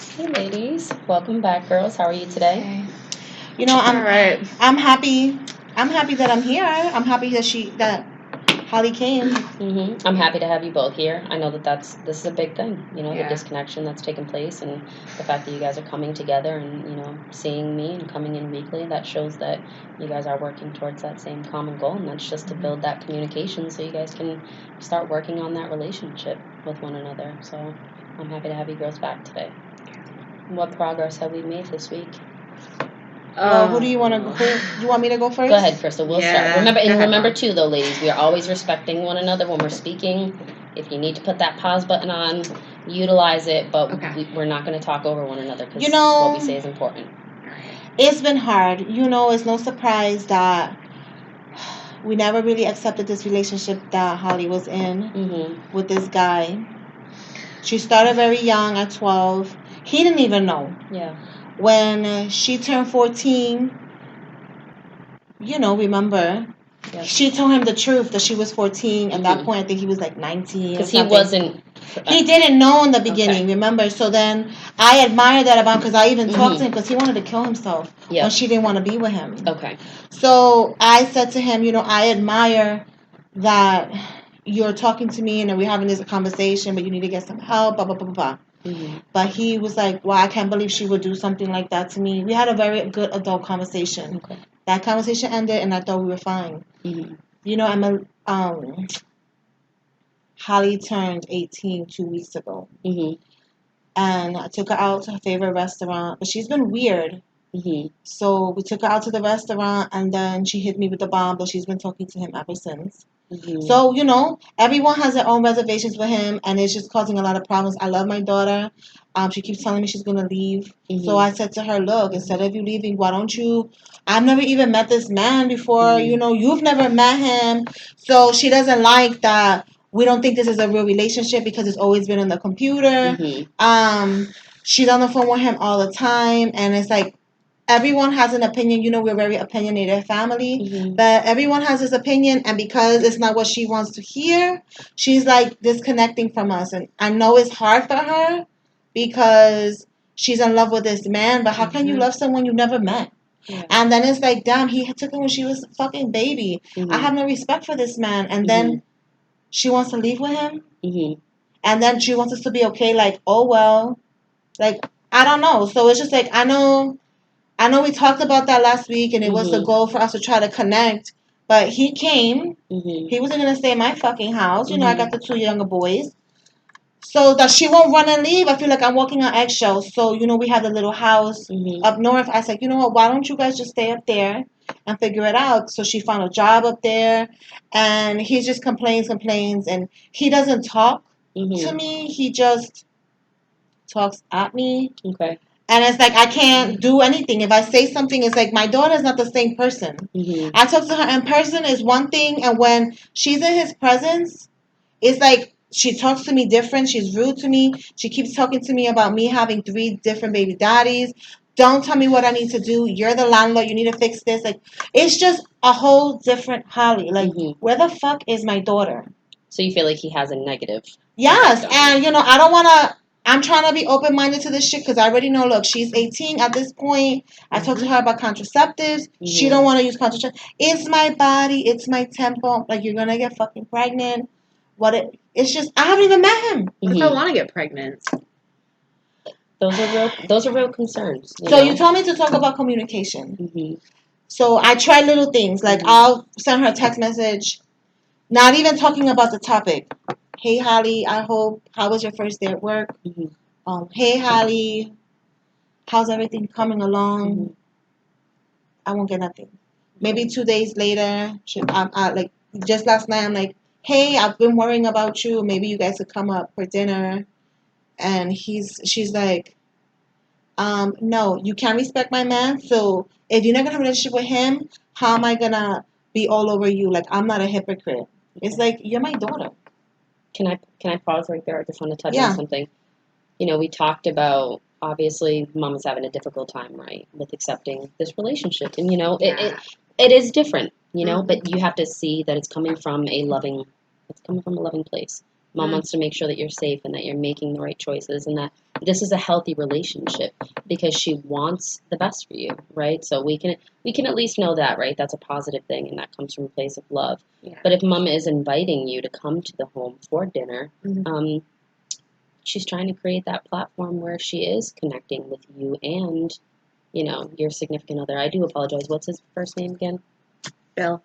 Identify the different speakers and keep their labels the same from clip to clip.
Speaker 1: Hey ladies, welcome back, girls. How are you today?
Speaker 2: Okay.
Speaker 3: You know,
Speaker 2: All right.
Speaker 3: I'm happy. I'm happy that I'm here. I'm happy that Holly came.
Speaker 1: I'm happy to have you both here. I know this is a big thing. You know, the
Speaker 2: Yeah.
Speaker 1: disconnection that's taken place, and the fact that you guys are coming together and seeing me and coming in weekly. That shows that you guys are working towards that same common goal, and that's just to build that communication so you guys can start working on that relationship with one another. So I'm happy to have you girls back today. What progress have we made this week?
Speaker 3: Well, who do you want to? Who you want me to go first?
Speaker 1: Go ahead, Crystal. We'll start.
Speaker 2: Yeah,
Speaker 1: Remember,
Speaker 2: go
Speaker 1: and
Speaker 2: ahead,
Speaker 1: remember
Speaker 2: Mom.
Speaker 1: too, though, ladies, we are always respecting one another when we're speaking. If you need to put that pause button on, utilize it. But
Speaker 2: Okay.
Speaker 1: we're not going to talk over one another because
Speaker 3: You know-
Speaker 1: what we say is important.
Speaker 3: It's been hard. It's no surprise that we never really accepted this relationship that Holly was in with this guy. She started very young at 12. He didn't even know.
Speaker 1: Yeah.
Speaker 3: When she turned 14, remember,
Speaker 1: Yes.
Speaker 3: she told him the truth that she was 14. At that point, I think he was like 19.
Speaker 1: Because he wasn't.
Speaker 3: He didn't know in the beginning, remember? So then I admire that about him because I even talked to him because he wanted to kill himself when she didn't want to be with him.
Speaker 1: Okay.
Speaker 3: So I said to him, I admire that you're talking to me and we're having this conversation, but you need to get some help, blah, blah, blah, blah, blah. But he was like, wow, I can't believe she would do something like that to me. We had a very good adult conversation. Okay. That conversation ended and I thought we were fine. Holly turned 18 2 weeks ago. And I took her out to her favorite restaurant. But she's been weird. So we took her out to the restaurant and then she hit me with the bomb, but she's been talking to him ever since. So, everyone has their own reservations with him and it's just causing a lot of problems. I love my daughter. She keeps telling me she's going to leave. So I said to her, look, instead of you leaving, why don't you... I've never even met this man before. You've never met him. So she doesn't like that we don't think this is a real relationship because it's always been on the computer. She's on the phone with him all the time. And it's like, everyone has an opinion. We're a very opinionated family. But everyone has his opinion. And because it's not what she wants to hear, she's like disconnecting from us. And I know it's hard for her because she's in love with this man. But how can you love someone you never met? Yeah. And then it's like, damn, he took her when she was a fucking baby. I have no respect for this man. And then she wants to leave with him. And then she wants us to be okay. Like, oh, well. Like, I don't know. So it's just like, I know we talked about that last week, and it was the goal for us to try to connect. But he came. He wasn't going to stay in my fucking house. I got the 2 younger boys. So that she won't run and leave, I feel like I'm walking on eggshells. So, we have the little house up north. I said, you know what, why don't you guys just stay up there and figure it out? So she found a job up there, and he just complains, and he doesn't talk to me. He just talks at me. Okay. And it's like I can't do anything. If I say something, it's like my daughter's not the same person. I talk to her in person is one thing, and when she's in his presence, it's like she talks to me different. She's rude to me. She keeps talking to me about me having 3 different baby daddies. Don't tell me what I need to do. You're the landlord. You need to fix this. Like, it's just a whole different Holly. Like, where the fuck is my daughter?
Speaker 1: So you feel like he has a negative?
Speaker 3: Yes, and I don't want to. I'm trying to be open-minded to this shit because I already know, look, she's 18 at this point. I talked to her about contraceptives. She don't want to use contraceptives. It's my body. It's my temple. Like, you're going to get fucking pregnant. It's just, I haven't even met him.
Speaker 2: What if I want to get pregnant?
Speaker 1: Those are real concerns.
Speaker 3: You told me to talk about communication. So I try little things. Like, I'll send her a text message, not even talking about the topic. Hey, Holly, how was your first day at work? Hey, Holly, how's everything coming along? I won't get nothing. Maybe 2 days later, like just last night, I'm like, hey, I've been worrying about you. Maybe you guys could come up for dinner. And she's like, no, you can't respect my man. So if you're not gonna have a relationship with him, how am I gonna be all over you? Like, I'm not a hypocrite. It's like, you're my daughter.
Speaker 1: Can I pause right there? I just want to touch on something. We talked about, obviously, Mom is having a difficult time, right, with accepting this relationship. And, it is different, but you have to see that it's coming from a loving place. Mom wants to make sure that you're safe and that you're making the right choices and that this is a healthy relationship because she wants the best for you, right? So we can at least know that, right? That's a positive thing, and that comes from a place of love.
Speaker 2: Yeah.
Speaker 1: But if mom is inviting you to come to the home for dinner, she's trying to create that platform where she is connecting with you and, your significant other. I do apologize. What's his first name again?
Speaker 2: Bill.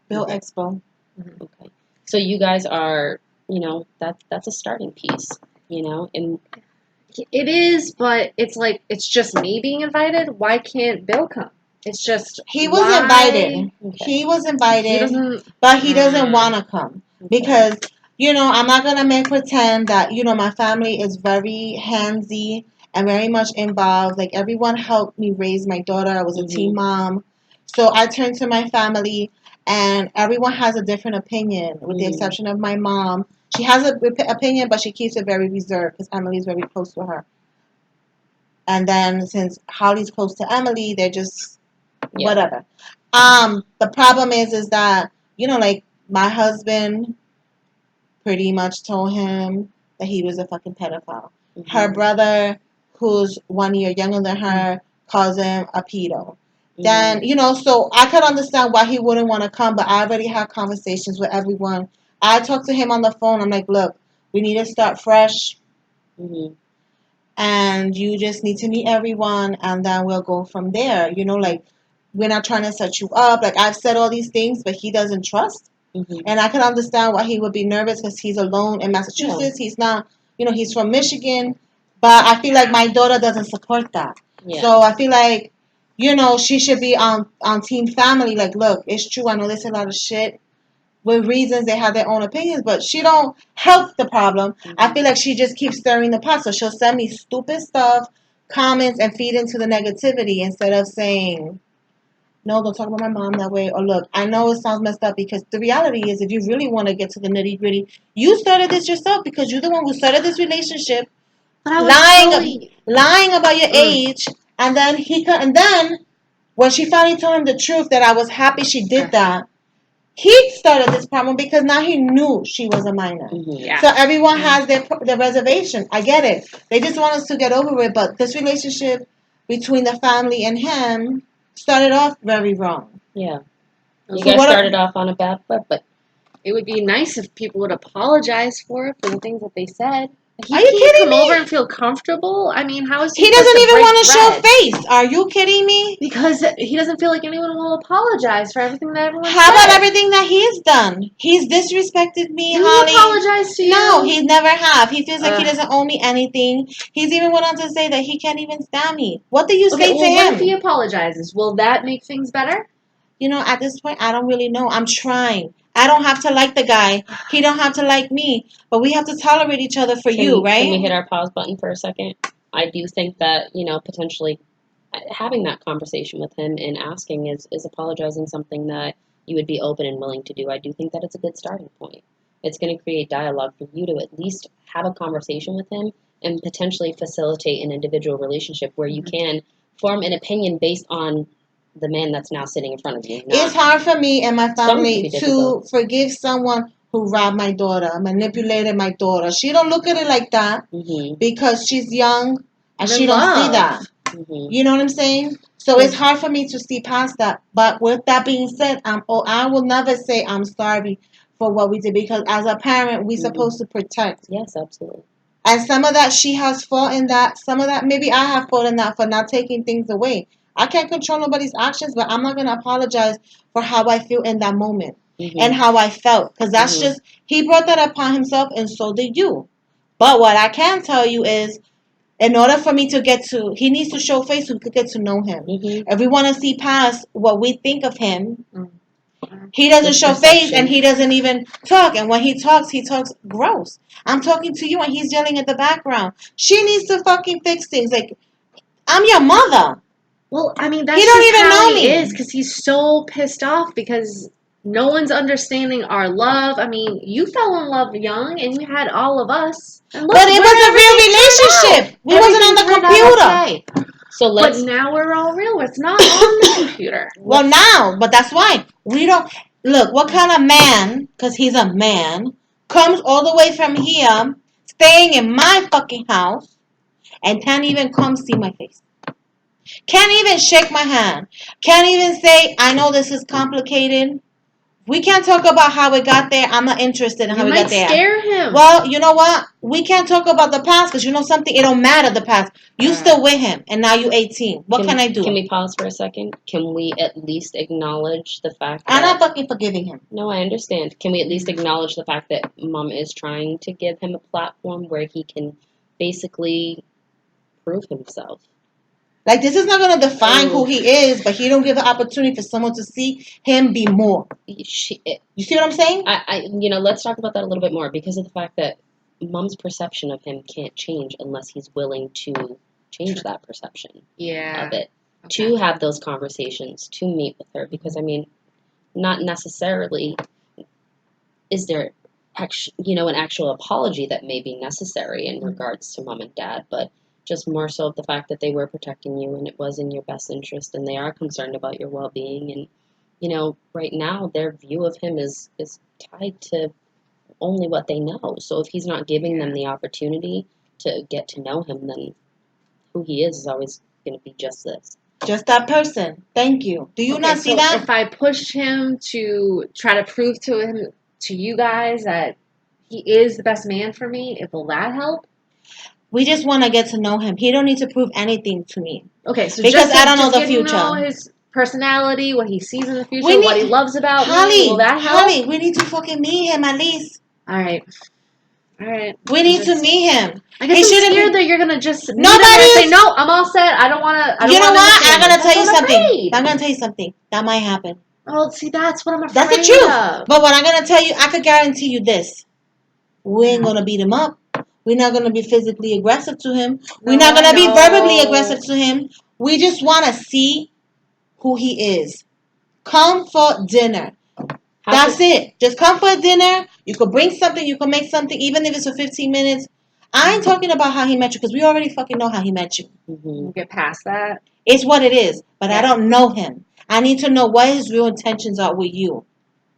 Speaker 3: Bill Expo.
Speaker 1: Okay. So you guys are, that's a starting piece, and
Speaker 2: It is, but it's like it's just me being invited. Why can't Bill come? It's just
Speaker 3: He was invited.
Speaker 1: Okay.
Speaker 3: He was invited,
Speaker 2: He doesn't,
Speaker 3: but he doesn't want to come because I'm not gonna make pretend that my family is very handsy and very much involved. Like everyone helped me raise my daughter. I was a teen mom, so I turned to my family, and everyone has a different opinion, with the exception of my mom. She has an opinion, but she keeps it very reserved because Emily's very close to her. And then since Holly's close to Emily, they're just whatever. The problem is that like my husband pretty much told him that he was a fucking pedophile. Her brother, who's 1 year younger than her, calls him a pedo. Then so I could understand why he wouldn't want to come, but I already had conversations with everyone. I talked to him on the phone. I'm like, look, we need to start fresh. And you just need to meet everyone, and then we'll go from there. Like, we're not trying to set you up. Like, I've said all these things, but he doesn't trust. And I can understand why he would be nervous because he's alone in Massachusetts. He's not, he's from Michigan. But I feel like my daughter doesn't support that. So I feel like, she should be on team family. Like, look, it's true. I know there's a lot of shit with reasons. They have their own opinions, but she don't help the problem. I feel like she just keeps stirring the pot. So she'll send me stupid stuff, comments, and feed into the negativity instead of saying, no, don't talk about my mom that way. Or look, I know it sounds messed up because the reality is if you really want to get to the nitty gritty, you started this yourself because you're the one who started this relationship, lying about your age, and then when she finally told him the truth that I was happy she did that, he started this problem because now he knew she was a minor. So everyone has their reservation. I get it. They just want us to get over it, but this relationship between the family and him started off very wrong.
Speaker 1: Yeah. You guys started off on a bad foot, but
Speaker 2: it would be nice if people would apologize for the things that they said.
Speaker 3: Are you kidding me?
Speaker 2: Come over and feel comfortable. I mean, how is
Speaker 3: he doesn't even want to show face? Are you kidding me?
Speaker 2: Because he doesn't feel like anyone will apologize for everything that everyone
Speaker 3: How about everything that he's done? He's disrespected me,
Speaker 2: Do
Speaker 3: Holly.
Speaker 2: he apologize to you?
Speaker 3: No, he never have. He feels like he doesn't owe me anything. He's even went on to say that he can't even stand me. What do you say to him?
Speaker 2: What if he apologizes? Will that make things better?
Speaker 3: At this point, I don't really know. I'm trying. I don't have to like the guy. He don't have to like me. But we have to tolerate each other for you, right?
Speaker 1: Can we hit our pause button for a second? I do think that, potentially having that conversation with him and asking is apologizing something that you would be open and willing to do. I do think that it's a good starting point. It's going to create dialogue for you to at least have a conversation with him and potentially facilitate an individual relationship where you can form an opinion based on the man that's now sitting in front of you.
Speaker 3: It's hard for me and my family to forgive someone who robbed my daughter, manipulated my daughter. She don't look at it like that because she's young and she don't see that. You know what I'm saying? So it's hard for me to see past that. But with that being said, I will never say I'm sorry for what we did because as a parent, we're supposed to protect.
Speaker 1: Yes, absolutely.
Speaker 3: And some of that she has fault in that. Some of that maybe I have fault in that for not taking things away. I can't control nobody's actions, but I'm not going to apologize for how I feel in that moment and how I felt. Because that's just, he brought that upon himself and so did you. But what I can tell you is, in order for me to he needs to show face so we could get to know him. If we want to see past what we think of him, he doesn't show face and he doesn't even talk. And when he talks gross. I'm talking to you and he's yelling at the background. She needs to fucking fix things. Like, I'm your mother.
Speaker 2: Well, I mean, that's
Speaker 3: he don't even know me.
Speaker 2: He is because he's so pissed off because no one's understanding our love. I mean, you fell in love young and you had all of us.
Speaker 3: But it was a real relationship. We wasn't on the computer.
Speaker 2: Okay. But now we're all real. It's not on the computer.
Speaker 3: Well, now, but that's why we don't look. What kind of man? Because he's a man. Comes all the way from here, staying in my fucking house, and can't even come see my face. Can't even shake my hand. Can't even say, I know this is complicated. We can't talk about how we got there. I'm not interested in how we got there.
Speaker 2: You might scare him.
Speaker 3: Well, you know what? We can't talk about the past because you know something? It don't matter the past. You still with him, and now you 18. What can I do?
Speaker 1: Can we pause for a second? Can we at least acknowledge the fact that...
Speaker 3: I'm not fucking forgiving him.
Speaker 1: No, I understand. Can we at least acknowledge the fact that Mom is trying to give him a platform where he can basically prove himself?
Speaker 3: Like, this is not going to define who he is, but he don't give the opportunity for someone to see him be more. You see what I'm saying?
Speaker 1: Let's talk about that a little bit more because of the fact that Mom's perception of him can't change unless he's willing to change that perception of it. Okay. To have those conversations, to meet with her. Because, I mean, not necessarily is there an actual apology that may be necessary in regards to Mom and Dad, but just more so of the fact that they were protecting you and it was in your best interest and they are concerned about your well-being. And, right now their view of him is tied to only what they know. So if he's not giving them the opportunity to get to know him, then who he is always going to be just this.
Speaker 3: Just that person. Thank you. Do you not see that?
Speaker 2: If I push him to try to prove to you guys that he is the best man for me, will that help?
Speaker 3: We just want to get to know him. He don't need to prove anything to me.
Speaker 2: Okay, so
Speaker 3: because I don't know the future.
Speaker 2: Know his personality, what he sees in the future, what he loves about me. Will that help?
Speaker 3: Holly, we need to fucking meet him at least.
Speaker 2: All right.
Speaker 3: We need to meet him.
Speaker 2: I guess I'm scared that you're gonna just meet him and say, no, I'm all set. I don't want to.
Speaker 3: You know what? I'm gonna tell you something. I'm gonna tell you something. That might happen.
Speaker 2: Oh, see, that's what I'm afraid
Speaker 3: of. That's the truth. But what I'm gonna tell you, I could guarantee you this: we ain't gonna beat him up. We're not gonna be physically aggressive to him. We're not gonna be verbally aggressive to him. We just want to see who he is. Come for dinner. That's it. Just come for a dinner. You could bring something. You could make something, even if it's for 15 minutes. I ain't talking about how he met you because we already fucking know how he met you.
Speaker 2: Mm-hmm. Get past that.
Speaker 3: It's what it is. But I don't know him. I need to know what his real intentions are with you.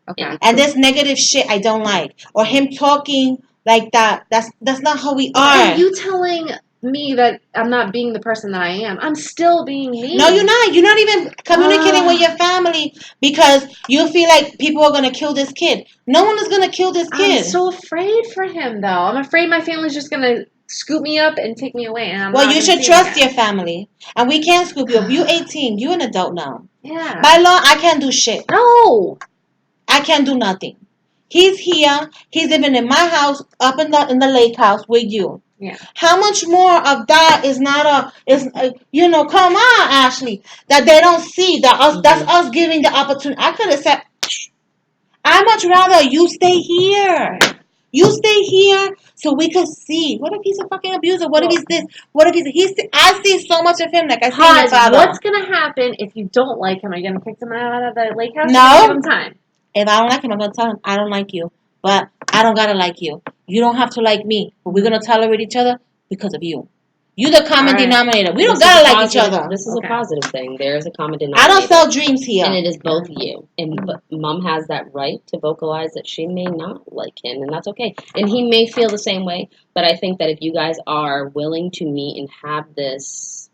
Speaker 2: Okay.
Speaker 3: And this negative shit I don't like. Or him talking like that. That's not how we are.
Speaker 2: And you telling me that I'm not being the person that I am. I'm still being me.
Speaker 3: No, you're not. You're not even communicating with your family because you feel like people are going to kill this kid. No one is going to kill this kid.
Speaker 2: I'm so afraid for him, though. I'm afraid my family's just going to scoop me up and take me away. And
Speaker 3: you should trust your family. And we can't scoop you up. You're 18. You're an adult now.
Speaker 2: Yeah.
Speaker 3: By law, I can't do shit.
Speaker 2: No.
Speaker 3: I can't do nothing. He's here. He's living in my house up in the lake house with you.
Speaker 2: Yeah.
Speaker 3: How much more of that is not come on, Ashlee, that they don't see that's us giving the opportunity. I could have said, I'd much rather you stay here. You stay here so we could see. What if he's a fucking abuser? What if he's this? What if I see so much of him like I see your father.
Speaker 2: What's gonna happen if you don't like him? Are you gonna kick him out of the lake house?
Speaker 3: No.
Speaker 2: Give him time.
Speaker 3: If I don't like him, I'm gonna tell him I don't like you. But I don't gotta like you. You don't have to like me. But we're gonna tolerate each other because of you. You're the common denominator. We don't gotta like each other.
Speaker 1: This is a positive thing. There is a common denominator.
Speaker 3: I don't sell dreams here.
Speaker 1: And it is both you. But Mom has that right to vocalize that she may not like him, and that's okay. And he may feel the same way. But I think that if you guys are willing to meet and have this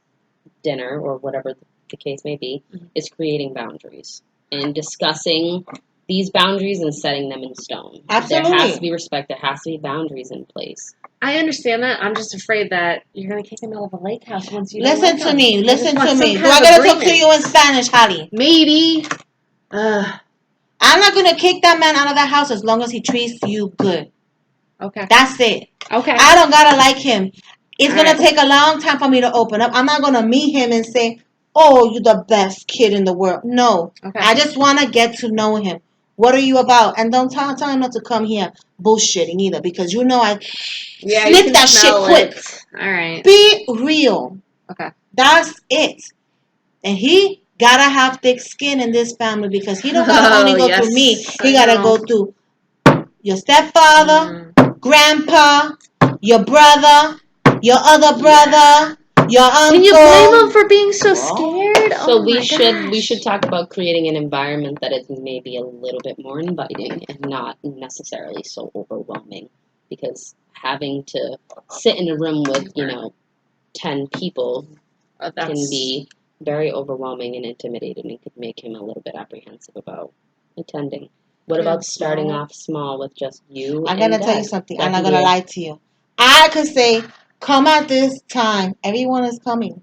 Speaker 1: dinner or whatever the case may be, is creating boundaries and discussing these boundaries and setting them in stone.
Speaker 3: Absolutely.
Speaker 1: There has to be respect. There has to be boundaries in place.
Speaker 2: I understand that. I'm just afraid that you're going to kick him out of the lake house once you
Speaker 3: Listen to me. Listen to me. Do
Speaker 2: I
Speaker 3: gotta talk to you in Spanish, Holly?
Speaker 2: Maybe.
Speaker 3: I'm not going to kick that man out of that house as long as he treats you good.
Speaker 2: Okay.
Speaker 3: That's it.
Speaker 2: Okay.
Speaker 3: I don't got to like him. It's going to take a long time for me to open up. I'm not going to meet him and say, oh, you're the best kid in the world. No.
Speaker 2: Okay.
Speaker 3: I just want to get to know him. What are you about? And don't tell him not to come here bullshitting either because I snip that shit quick.
Speaker 2: All right.
Speaker 3: Be real.
Speaker 2: Okay.
Speaker 3: That's it. And he gotta have thick skin in this family because he don't gotta only go through me. He gotta go through your stepfather, grandpa, your brother, your other brother, your uncle.
Speaker 2: Can you blame him for being so scared?
Speaker 1: So we should talk about creating an environment that is maybe a little bit more inviting and not necessarily so overwhelming. Because having to sit in a room with, 10 people can
Speaker 2: That's
Speaker 1: be very overwhelming and intimidating and could make him a little bit apprehensive about attending. What about starting off small with just you
Speaker 3: I'm
Speaker 1: and
Speaker 3: gonna tell you
Speaker 1: Dad?
Speaker 3: something.
Speaker 1: That
Speaker 3: I'm not
Speaker 1: can be
Speaker 3: gonna
Speaker 1: a-
Speaker 3: lie to you. I could say, come at this time. Everyone is coming.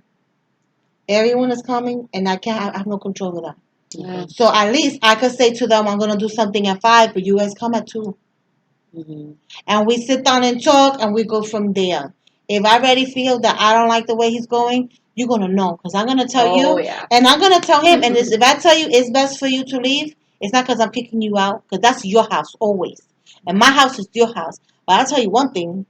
Speaker 3: Everyone is coming, and I have no control of that.
Speaker 2: yeah.
Speaker 3: So at least I could say to them, I'm gonna do something at 5, but you guys come at 2.
Speaker 1: Mhm.
Speaker 3: And we sit down and talk, and we go from there. If I already feel that I don't like the way he's going, you're gonna know, because I'm gonna tell
Speaker 2: Oh
Speaker 3: you,
Speaker 2: yeah.
Speaker 3: and I'm gonna tell him. And if I tell you it's best for you to leave, it's not because I'm kicking you out, because that's your house always, and my house is your house. But I'll tell you one thing: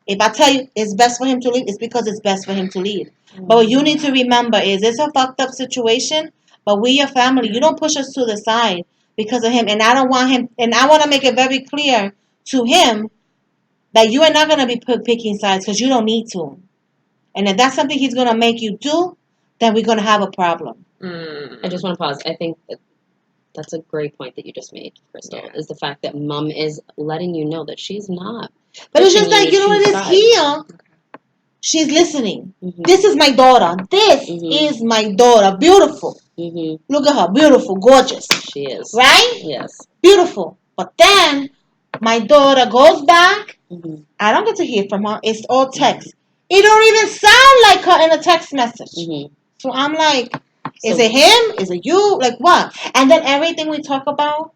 Speaker 3: if I tell you it's best for him to leave, it's because it's best for him to leave. But what you need to remember is it's a fucked up situation, but we your family. You don't push us to the side because of him. And I don't want him, and I want to make it very clear to him that you are not going to be picking sides because you don't need to. And if that's something he's going to make you do, then we're going to have a problem.
Speaker 1: I just want to pause. I think that's a great point that you just made, Crystal,
Speaker 2: Yeah.
Speaker 1: is the fact that Mom is letting you know that she's not.
Speaker 3: But it's just
Speaker 1: pushing
Speaker 3: like, you know what
Speaker 1: to
Speaker 3: it is
Speaker 1: choose
Speaker 3: here? She's listening.
Speaker 1: Mhm.
Speaker 3: This is my daughter. This
Speaker 1: Mhm.
Speaker 3: is my daughter. Beautiful.
Speaker 1: Mhm.
Speaker 3: Look at her. Beautiful. Gorgeous.
Speaker 1: She is.
Speaker 3: Right?
Speaker 1: Yes.
Speaker 3: Beautiful. But then my daughter goes back.
Speaker 1: Mhm.
Speaker 3: I don't get to hear from her. It's all text. It don't even sound like her in a text message.
Speaker 1: Mhm.
Speaker 3: So I'm like, is
Speaker 1: So-
Speaker 3: it him? Is it you? Like what? And then everything we talk about,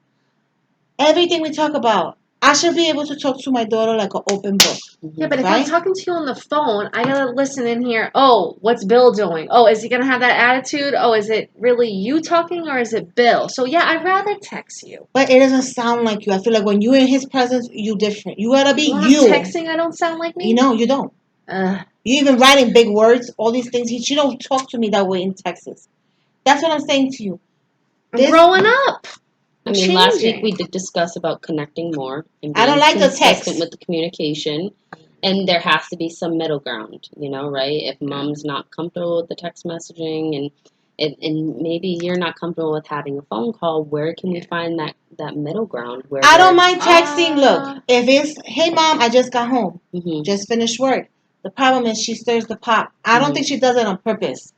Speaker 3: I should be able to talk to my daughter like an open book.
Speaker 2: Yeah, but if
Speaker 3: Right?
Speaker 2: I'm talking to you on the phone, I gotta listen in here. Oh, what's Bill doing? Oh, is he gonna have that attitude? Oh, is it really you talking or is it Bill? So yeah, I'd rather text you.
Speaker 3: But it doesn't sound like you. I feel like when you're in his presence, you different. You gotta be
Speaker 2: When
Speaker 3: you.
Speaker 2: I'm texting, I don't sound like me.
Speaker 3: You know, you don't. You even writing big words, all these things. She don't talk to me that way in Texas. That's what I'm saying to you.
Speaker 2: I'm growing up.
Speaker 1: I mean, last week we did discuss about connecting more and being
Speaker 3: I don't like the
Speaker 1: consistent
Speaker 3: text.
Speaker 1: with the communication. And there has to be some middle ground, right? If Mom's not comfortable with the text messaging and maybe you're not comfortable with having a phone call, where can we find that middle ground? Where
Speaker 3: I don't mind texting. Look, if it's, hey mom, I just got home, just finished work. The problem is she stirs the pot. I don't think she does it on purpose.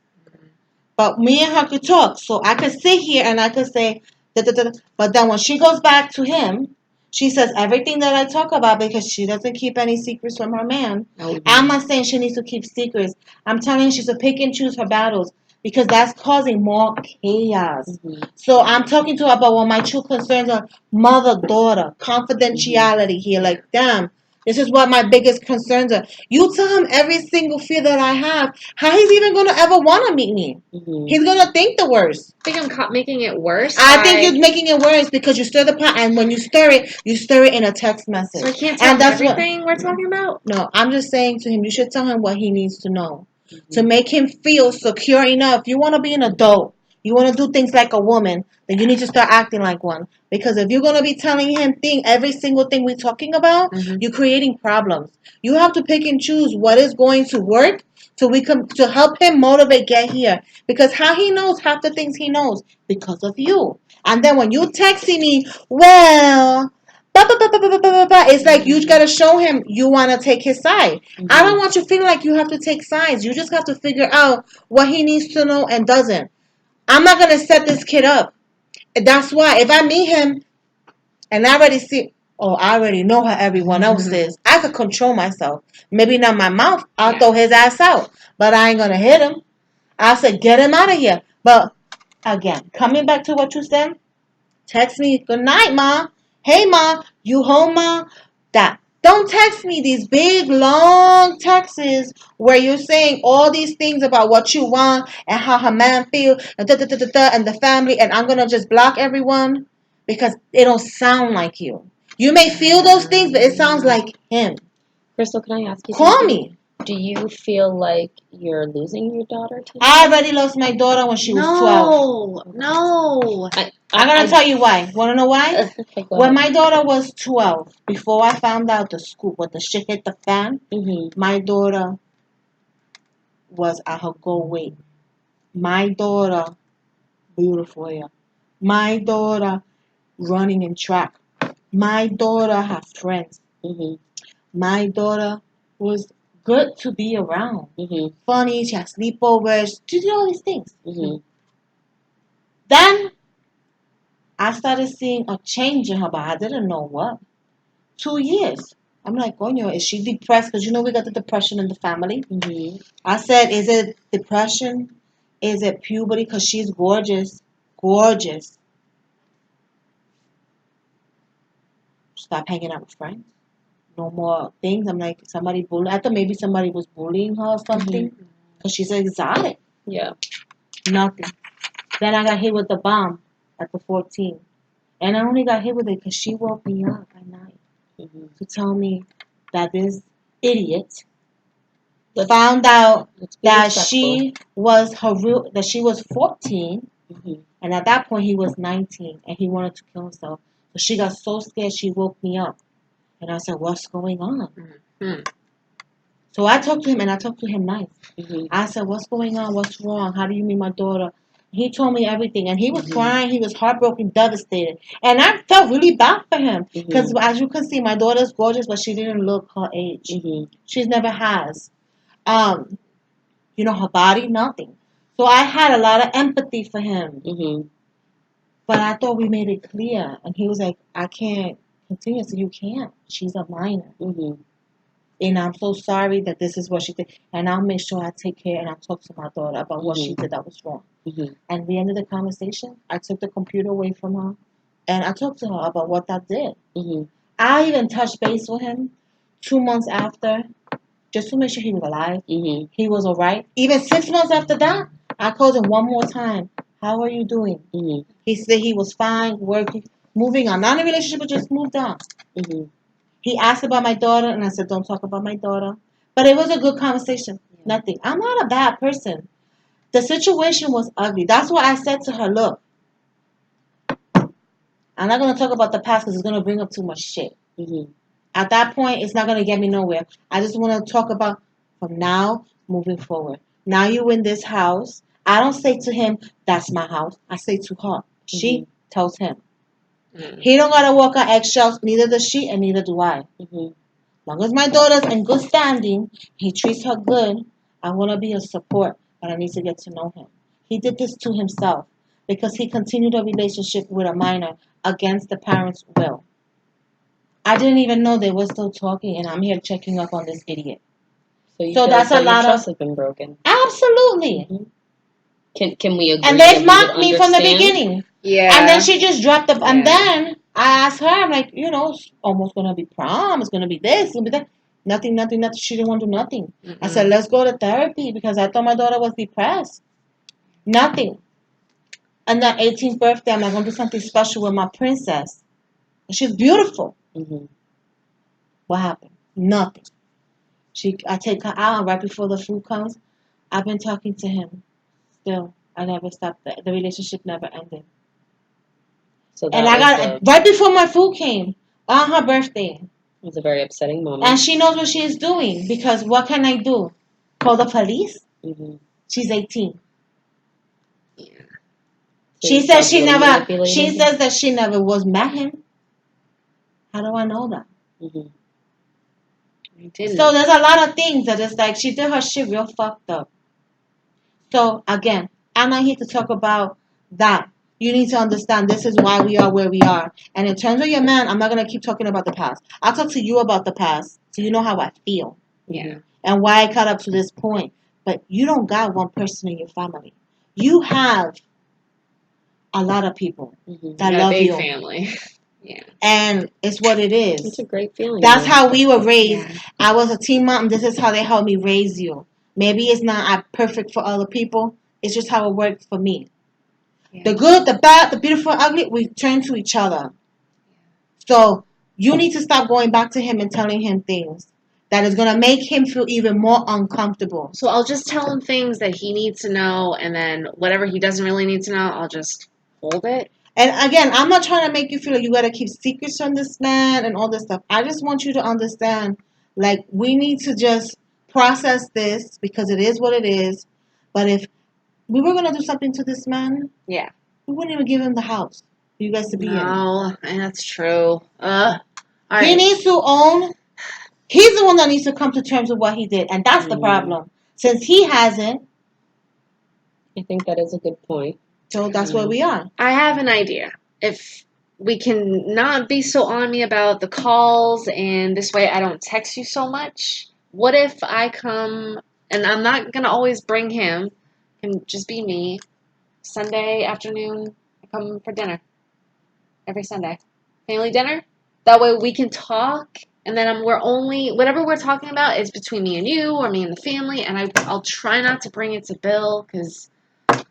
Speaker 3: But me and her could talk, so I could sit here and I could say, da, da, da, da. But then when she goes back to him, she says everything that I talk about because she doesn't keep any secrets from her man. I'm not saying she needs to keep secrets. I'm telling you, she's to pick and choose her battles because that's causing more chaos. So I'm talking to her about what my true concerns are: mother, daughter, confidentiality here. Like, damn, this is what my biggest concerns are. You tell him every single fear that I have. How he's even gonna ever want to meet me? He's gonna think the worst.
Speaker 2: I think I'm making it worse.
Speaker 3: I think you're making it worse because you stir the pot, and when you stir it in a text message.
Speaker 2: So I can't tell
Speaker 3: and that's
Speaker 2: everything we're talking about?
Speaker 3: No, I'm just saying to him, you should tell him what he needs to know to make him feel secure enough. You want to be an adult. You want to do things like a woman, then you need to start acting like one. Because if you're gonna be telling him every single thing we're talking about, you're creating problems. You have to pick and choose what is going to work so we can to help him motivate get here. Because how he knows half the things he knows because of you. And then when you texting me, well, it's like you gotta show him you wanna take his side. I don't want you feeling like you have to take sides. You just have to figure out what he needs to know and doesn't. I'm not gonna set this kid up. That's why if I meet him and I already see, oh, I already know how everyone else is. I could control myself. Maybe not my mouth. I'll throw his ass out, but I ain't gonna hit him. I'll say get him out of here. But again, coming back to what you said, text me, good night, ma. Hey, ma, you home, ma? That. Don't text me these big, long texts where you're saying all these things about what you want and how her man feel and, and the family, and I'm going to just block everyone because it don't sound like you. You may feel those things, but it sounds like him.
Speaker 1: Crystal, can I ask you
Speaker 3: Call
Speaker 1: something?
Speaker 3: me.
Speaker 1: Do you feel like you're losing your daughter to
Speaker 3: I already lost my daughter when she was 12.
Speaker 2: No.
Speaker 3: I'm going to tell you why. Want to know why?
Speaker 1: Okay,
Speaker 3: When my daughter was 12, before I found out the scoop, when the shit hit the fan, my daughter was at her go weight. My daughter, beautiful hair. My daughter, running in track. My daughter had friends. My daughter was good to be around.
Speaker 1: Mhm.
Speaker 3: Funny, she had sleepovers, she did all these things.
Speaker 1: Mhm.
Speaker 3: Then I started seeing a change in her, but I didn't know what. 2 years. I'm like, Coño, is she depressed? Because we got the depression in the family.
Speaker 1: Mhm.
Speaker 3: I said, is it depression? Is it puberty? Because she's gorgeous. Gorgeous. Stop hanging out with friends. No more things. I'm like, somebody bullying. I thought maybe somebody was bullying her or something. Because she's exotic.
Speaker 1: Yeah.
Speaker 3: Nothing. Then I got hit with the bomb at the 14. And I only got hit with it because she woke me up at night
Speaker 1: Mhm.
Speaker 3: to tell me that this idiot found out that she was that she was 14, and at that point he was 19, and he wanted to kill himself. So she got so scared she woke me up, and I said, "What's going on?"
Speaker 2: Mm-hmm.
Speaker 3: So I talked to him, and I talked to him nice.
Speaker 1: Mhm.
Speaker 3: I said, "What's going on? What's wrong? How do you meet my daughter?" He told me everything, and he was crying. He was heartbroken, devastated, and I felt really bad for him because, as you can see, my daughter's gorgeous, but she didn't look her age. She never has. Um, her body, nothing. So I had a lot of empathy for him. But I thought we made it clear. And he was like, I can't continue. So you can't. She's a minor. And I'm so sorry that this is what she did. And I'll make sure I take care and I talk to my daughter about what she did that was wrong. And we ended the conversation. I took the computer away from her. And I talked to her about what that did. I even touched base with him 2 months after, just to make sure he was alive. He was all right. Even 6 months after that, I called him one more time. How are you doing? He said he was fine, working, moving on. Not in a relationship, but just moved on. He asked about my daughter, and I said, don't talk about my daughter. But it was a good conversation. Nothing. I'm not a bad person. The situation was ugly. That's why I said to her, look, I'm not going to talk about the past because it's going to bring up too much shit. At that point, it's not going to get me nowhere. I just want to talk about from now moving forward. Now you in this house. I don't say to him, that's my house. I say to her. She tells him. He don't got to walk on eggshells. Neither does she, and neither do I. As long as my daughter's in good standing, he treats her good. I want to be a support, but I need to get to know him. He did this to himself because he continued a relationship with a minor against the parents' will. I didn't even know they were still talking, and I'm here checking up on this idiot.
Speaker 1: So you feel
Speaker 3: that's
Speaker 1: like
Speaker 3: a
Speaker 1: your
Speaker 3: lot
Speaker 1: trust
Speaker 3: of
Speaker 1: has been broken.
Speaker 3: absolutely.
Speaker 1: Can we agree
Speaker 3: And
Speaker 1: that
Speaker 3: they've
Speaker 1: he would
Speaker 3: mocked me from the
Speaker 1: understand?
Speaker 3: beginning.
Speaker 2: Yeah.
Speaker 3: And then she just dropped the. And
Speaker 2: Yeah.
Speaker 3: then I asked her, I'm like, it's almost gonna be prom. It's gonna be this. It's gonna be that. Nothing, nothing, nothing. She didn't want to do nothing. I said, let's go to therapy because I thought my daughter was depressed. Nothing. On that 18th birthday, I'm like, gonna do something special with my princess. She's beautiful. What happened? Nothing. I take her out right before the food comes. I've been talking to him. Still, I never stopped. The relationship never ended.
Speaker 1: So
Speaker 3: And
Speaker 1: that
Speaker 3: I got right before my food came on her birthday.
Speaker 1: It was a very upsetting moment.
Speaker 3: And she knows what she is doing because what can I do? Call the police? She's 18.
Speaker 1: So
Speaker 3: She
Speaker 1: you
Speaker 3: says
Speaker 1: felt really manipulated?
Speaker 3: She says that she never was met him. How do I know that?
Speaker 2: I didn't.
Speaker 3: So there's a lot of things that it's like she did her shit real fucked up. So again, I'm not here to talk about that. You need to understand this is why we are where we are. And in terms of your man, I'm not gonna keep talking about the past. I'll talk to you about the past so you know how I feel.
Speaker 2: Yeah.
Speaker 3: And why I got up to this point. But you don't got one person in your family. You have a lot of people that love
Speaker 2: big
Speaker 3: you.
Speaker 2: Family. Yeah.
Speaker 3: And it's what it is.
Speaker 1: It's a great feeling.
Speaker 3: That's how we were raised.
Speaker 2: Yeah.
Speaker 3: I was a teen mom. This is how they helped me raise you. Maybe it's not perfect for other people. It's just how it worked for me.
Speaker 2: Yeah.
Speaker 3: The good, the bad, the beautiful, ugly, we turn to each other. So you need to stop going back to him and telling him things that is going to make him feel even more uncomfortable.
Speaker 2: So I'll just tell him things that he needs to know, and then whatever he doesn't really need to know, I'll just hold it.
Speaker 3: And again, I'm not trying to make you feel like you got to keep secrets from this man and all this stuff. I just want you to understand, like, we need to just process this because it is what it is. But if we were going to do something to this man,
Speaker 2: Yeah.
Speaker 3: we wouldn't even give him the house for you guys to be in.
Speaker 2: No, and that's true. All
Speaker 3: He
Speaker 2: right.
Speaker 3: needs to own He's the one that needs to come to terms with what he did, and that's the problem. Since he hasn't,
Speaker 1: I think that is a good point.
Speaker 3: So that's where we are.
Speaker 2: I have an idea. If we can not be so on me about the calls and this way I don't text you so much, what if I come, and I'm not going to always bring him, it can just be me, Sunday afternoon, I come for dinner. Every Sunday. Family dinner. That way we can talk, and then we're only, whatever we're talking about is between me and you or me and the family, and I'll try not to bring it to Bill, because I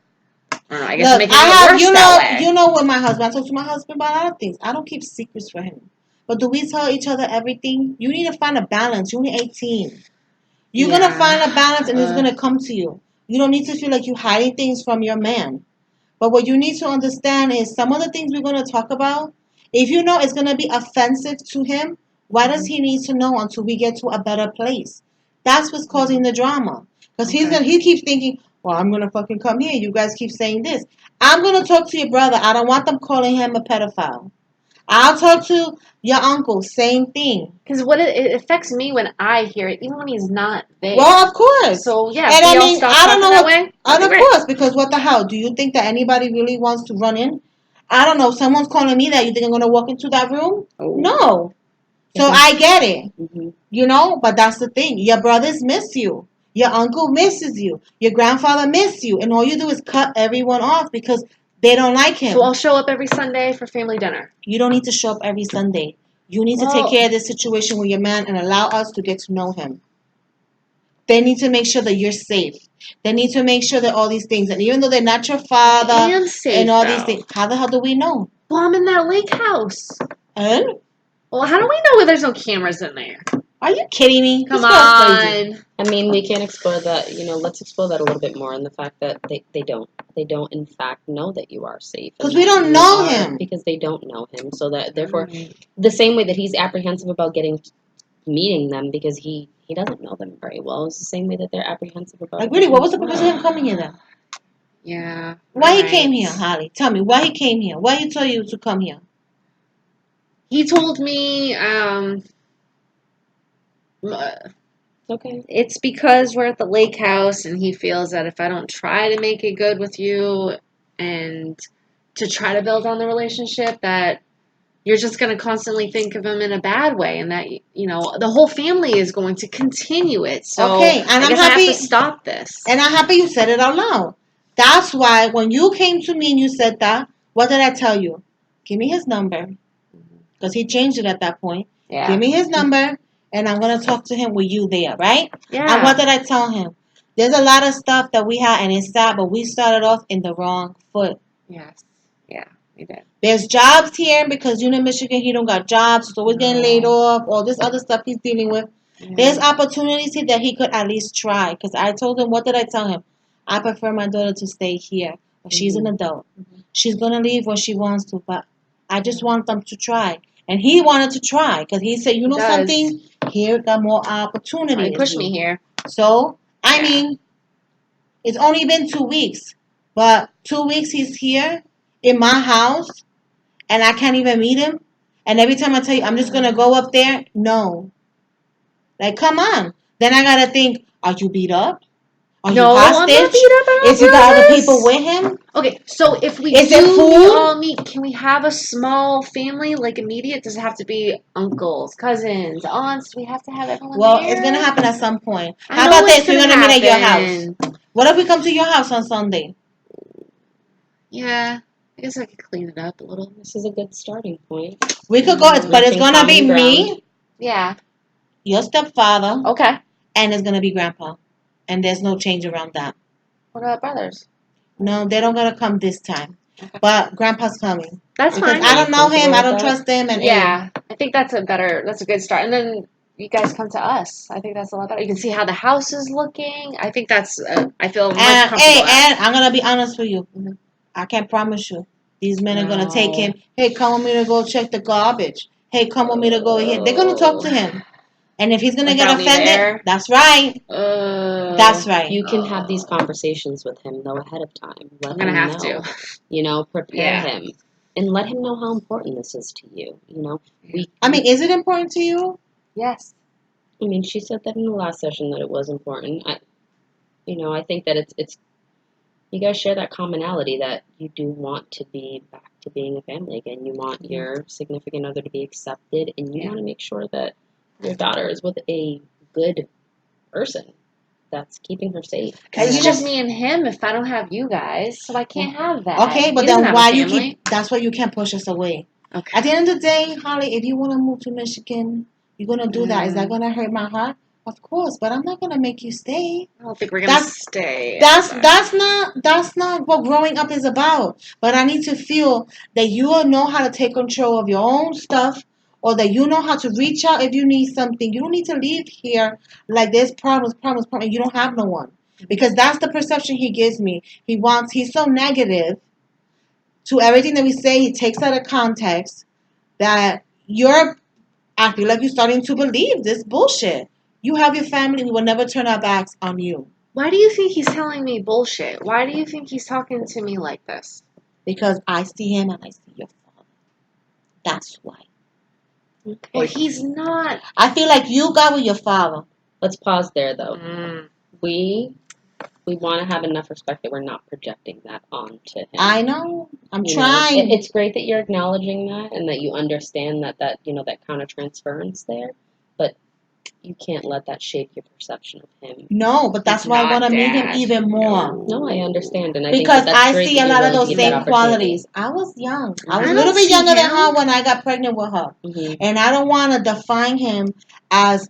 Speaker 2: don't know, I guess
Speaker 3: Look,
Speaker 2: it makes it worse that way.
Speaker 3: You know what my husband, I talk to my husband about a lot of things. I don't keep secrets for him. But do we tell each other everything? You need to find a balance. You're only 18. You're going to find a balance and it's going to come to you. You don't need to feel like you're hiding things from your man. But what you need to understand is some of the things we're going to talk about, if you know it's going to be offensive to him, why does he need to know until we get to a better place? That's what's causing the drama. Because he keeps thinking, well, I'm going to fucking come here. You guys keep saying this. I'm going to talk to your brother. I don't want them calling him a pedophile. I'll talk to your uncle. Same thing.
Speaker 2: Because it affects me when I hear it, even when he's not there.
Speaker 3: Well, of course.
Speaker 2: So, yeah,
Speaker 3: and
Speaker 2: if we
Speaker 3: I
Speaker 2: all
Speaker 3: mean,
Speaker 2: stop
Speaker 3: I don't
Speaker 2: talking
Speaker 3: know
Speaker 2: that
Speaker 3: what,
Speaker 2: way,
Speaker 3: and of
Speaker 2: great.
Speaker 3: course, because what the hell? Do you think that anybody really wants to run in? I don't know. Someone's calling me that. You think I'm going to walk into that room?
Speaker 2: Oh.
Speaker 3: No. So I get it. You know, but that's the thing. Your brothers miss you. Your uncle misses you. Your grandfather misses you. And all you do is cut everyone off because they don't like him.
Speaker 2: So I'll show up every Sunday for family dinner.
Speaker 3: You don't need to show up every Sunday. You need to take care of this situation with your man and allow us to get to know him. They need to make sure that you're safe. They need to make sure that all these things, and even though they're not your father and all these things, how the hell do we know?
Speaker 2: Well, I'm in that lake house.
Speaker 3: And?
Speaker 2: Well, how do we know there's no cameras in there?
Speaker 3: Are you kidding me?
Speaker 2: Come on. Crazy.
Speaker 1: I mean, we can explore that, let's explore that a little bit more, and the fact that they don't in fact know that you are safe.
Speaker 3: Because we don't know him.
Speaker 1: Because they don't know him. So that, therefore, the same way that he's apprehensive about meeting them because he doesn't know them very well, it's the same way that they're apprehensive about.
Speaker 3: Like, really, what was the purpose of him coming here then?
Speaker 2: Yeah.
Speaker 3: Why he came here, Holly? Tell me, why he came here? Why he told you to come here?
Speaker 2: He told me,
Speaker 1: okay.
Speaker 2: It's because we're at the lake house and he feels that if I don't try to make it good with you and to try to build on the relationship, that you're just going to constantly think of him in a bad way, and that, the whole family is going to continue it. So
Speaker 3: okay, and
Speaker 2: I guess I have to stop this.
Speaker 3: And I'm happy you said it out loud. That's why when you came to me and you said that, what did I tell you? Give me his number. Because he changed it at that point.
Speaker 2: Yeah.
Speaker 3: Give me his number, and I'm going to talk to him with you there, right?
Speaker 2: Yeah.
Speaker 3: And what did I tell him? There's a lot of stuff that we had, and it's sad, but we started off in the wrong foot.
Speaker 2: Yes. Yeah, we did.
Speaker 3: There's jobs here because in Michigan, he don't got jobs. He's always getting laid off. All this other stuff he's dealing with. Yeah. There's opportunities here that he could at least try. Because I told him, what did I tell him? I prefer my daughter to stay here. But she's an adult. She's going to leave when she wants to. But I just want them to try. And he wanted to try. Because he said, you know something? Here got more opportunities.
Speaker 2: He pushed me here.
Speaker 3: So, I mean, it's only been 2 weeks. But 2 weeks he's here in my house. And I can't even meet him. And every time I tell you, I'm just going to go up there. No. Like, come on. Then I got to think, are you beat up? Are you hostage?
Speaker 2: I'm not beat up.
Speaker 3: Is he got other people with him?
Speaker 2: Okay, so if we all meet, can we have a small family, like immediate? Does it have to be uncles, cousins, aunts? Do we have to have everyone there?
Speaker 3: Well, it's going to happen at some point. How about this? We're going to meet at your house. What if we come to your house on Sunday?
Speaker 2: Yeah. I guess I could clean it up a little.
Speaker 1: This is a good starting point.
Speaker 3: We could go, but it's going to be me.
Speaker 2: Yeah.
Speaker 3: Your stepfather.
Speaker 2: Okay.
Speaker 3: And it's going to be Grandpa. And there's no change around that.
Speaker 2: What about brothers?
Speaker 3: No, they don't going to come this time. Okay. But Grandpa's coming.
Speaker 2: That's fine.
Speaker 3: I don't know him. I don't trust him. And
Speaker 2: yeah. I think that's a good start. And then you guys come to us. I think that's a lot better. You can see how the house is looking. I think that's, I feel much comfortable.
Speaker 3: And I'm going to be honest with you. Mm-hmm. I can't promise you. These men are going to take him. Hey, come with me to go check the garbage. Hey, come with me to go here. They're going to talk to him. And if he's going to get offended, that's right. That's right.
Speaker 1: You can have these conversations with him, though, ahead of time.
Speaker 2: I'm going to have to.
Speaker 1: Prepare him. And let him know how important this is to you.
Speaker 3: I mean, is it important to you?
Speaker 2: Yes.
Speaker 1: I mean, she said that in the last session that it was important. I think that it's you guys share that commonality that you do want to be back to being a family again. You want your significant other to be accepted, and you want to make sure that your daughter is with a good person that's keeping her safe.
Speaker 2: It's just me and him if I don't have you guys, so I can't have that.
Speaker 3: Okay, but then why you keep? That's why you can't push us away. Okay. At the end of the day, Holly, if you want to move to Michigan, you're gonna do that. Is that gonna hurt my heart? Of course, but I'm not gonna make you stay.
Speaker 2: I don't think we're gonna stay.
Speaker 3: That's not what growing up is about. But I need to feel that you know how to take control of your own stuff, or that you know how to reach out if you need something. You don't need to leave here like there's problems. You don't have no one, because that's the perception he gives me. He's so negative to everything that we say. He takes out of context that I feel like you're starting to believe this bullshit. You have your family. We will never turn our backs on you.
Speaker 2: Why do you think he's telling me bullshit? Why do you think he's talking to me like this?
Speaker 3: Because I see him and I see your father. That's why.
Speaker 2: Okay. Well, he's not.
Speaker 3: I feel like you got with your father.
Speaker 1: Let's pause there, though. We want to have enough respect that we're not projecting that onto him.
Speaker 3: I know. I'm trying.
Speaker 1: It's great that you're acknowledging that and that you understand that kind of transference there, but you can't let that shape your perception of him.
Speaker 3: No, but that's why I want to meet him even more.
Speaker 1: No, I understand, and I
Speaker 3: because
Speaker 1: think that's
Speaker 3: I see a lot of those same qualities. I was young. I was a little bit younger than her when I got pregnant with her, and I don't want to define him as